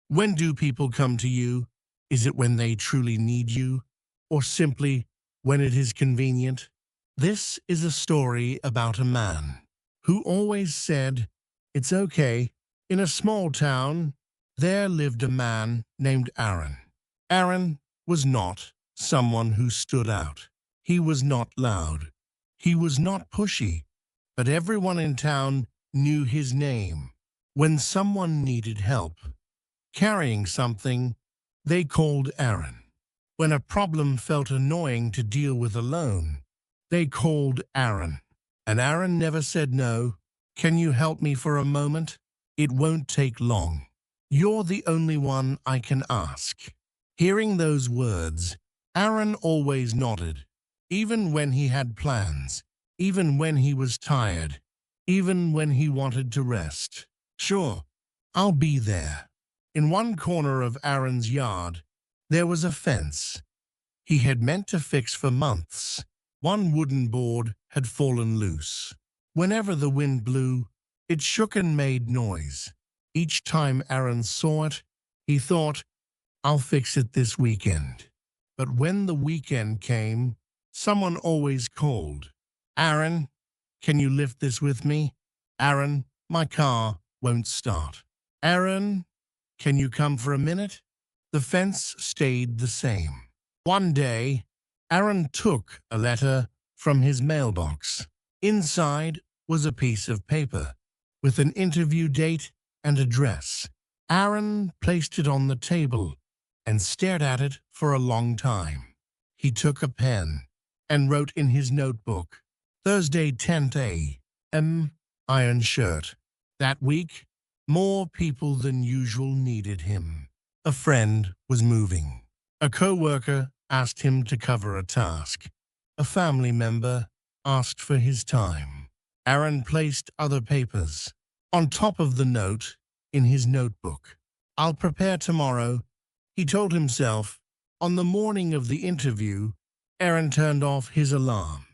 When do people come to you? Is it when they truly need you, or simply when it is convenient? This is a story about a man who always said, "It's okay." In a small town, there lived a man named Aaron. Aaron was not someone who stood out. He was not loud. He was not pushy, but everyone in town knew his name. When someone needed help carrying something, they called Aaron. When a problem felt annoying to deal with alone, they called Aaron. And Aaron never said no. "Can you help me for a moment? It won't take long. You're the only one I can ask." Hearing those words, Aaron always nodded, even when he had plans, even when he was tired, even when he wanted to rest. "Sure, I'll be there." In one corner of Aaron's yard, there was a fence he had meant to fix for months. One wooden board had fallen loose. Whenever the wind blew, it shook and made noise. Each time Aaron saw it, he thought, "I'll fix it this weekend." But when the weekend came, someone always called, "Aaron, can you lift this with me? Aaron, my car won't start. Aaron, can you come for a minute?" The fence stayed the same. One day, Aaron took a letter from his mailbox. Inside was a piece of paper with an interview date and address. Aaron placed it on the table and stared at it for a long time. He took a pen and wrote in his notebook, "Thursday 10 a.m. iron shirt." That week, more people than usual needed him. A friend was moving. A co-worker asked him to cover a task. A family member asked for his time. Aaron placed other papers on top of the note in his notebook. "I'll prepare tomorrow," he told himself. On the morning of the interview, Aaron turned off his alarm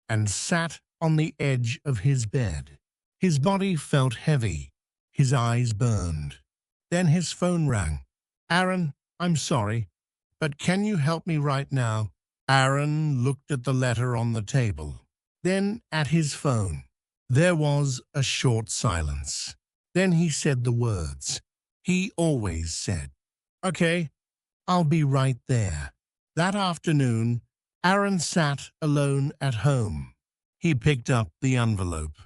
and sat on the edge of his bed. His body felt heavy. His eyes burned. Then his phone rang. "Aaron, I'm sorry, but can you help me right now?" Aaron looked at the letter on the table, then at his phone. There was a short silence. Then he said the words he always said, "Okay, I'll be right there." That afternoon, Aaron sat alone at home. He picked up the envelope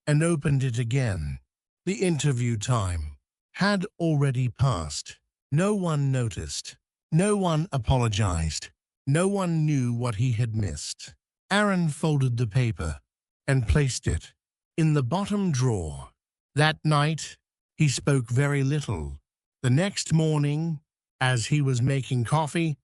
and opened it again. The interview time had already passed. No one noticed. No one apologized. No one knew what he had missed. Aaron folded the paper and placed it in the bottom drawer. That night, he spoke very little. The next morning, as he was making coffee,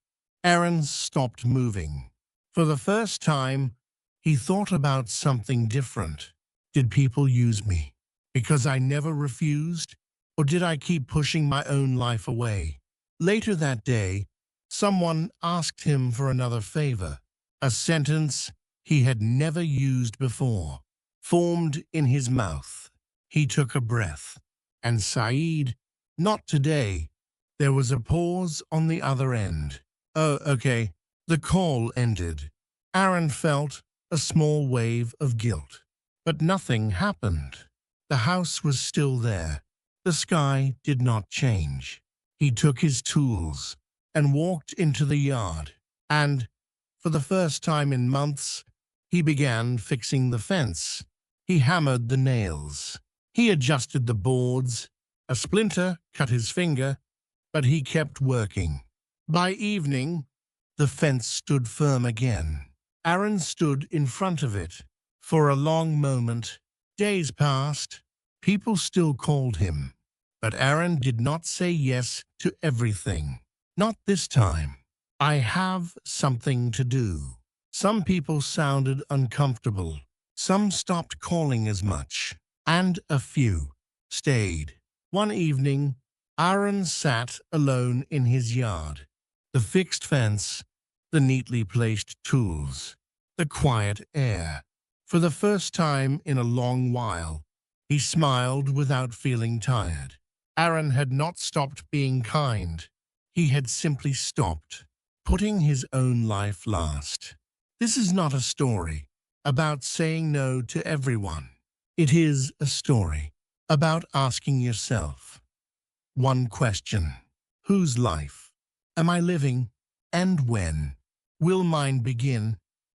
Aaron stopped moving. For the first time, he thought about something different. Did people use me because I never refused? Or did I keep pushing my own life away? Later that day, someone asked him for another favor. A sentence he had never used before formed in his mouth. He took a breath and sighed, "Not today." There was a pause on the other end. "Oh, okay." The call ended. Aaron felt a small wave of guilt. But nothing happened. The house was still there. The sky did not change. He took his tools and walked into the yard. And, for the first time in months, he began fixing the fence. He hammered the nails. He adjusted the boards. A splinter cut his finger, but he kept working. By evening, the fence stood firm again. Aaron stood in front of it for a long moment. Days passed. People still called him. But Aaron did not say yes to everything. Not this time. "I have something to do." Some people sounded uncomfortable. Some stopped calling as much. And a few stayed. One evening, Aaron sat alone in his yard. The fixed fence, the neatly placed tools, the quiet air. For the first time in a long while, he smiled without feeling tired. Aaron had not stopped being kind. He had simply stopped putting his own life last. This is not a story about saying no to everyone. It is a story about asking yourself one question: whose life am I living, and when will mine begin?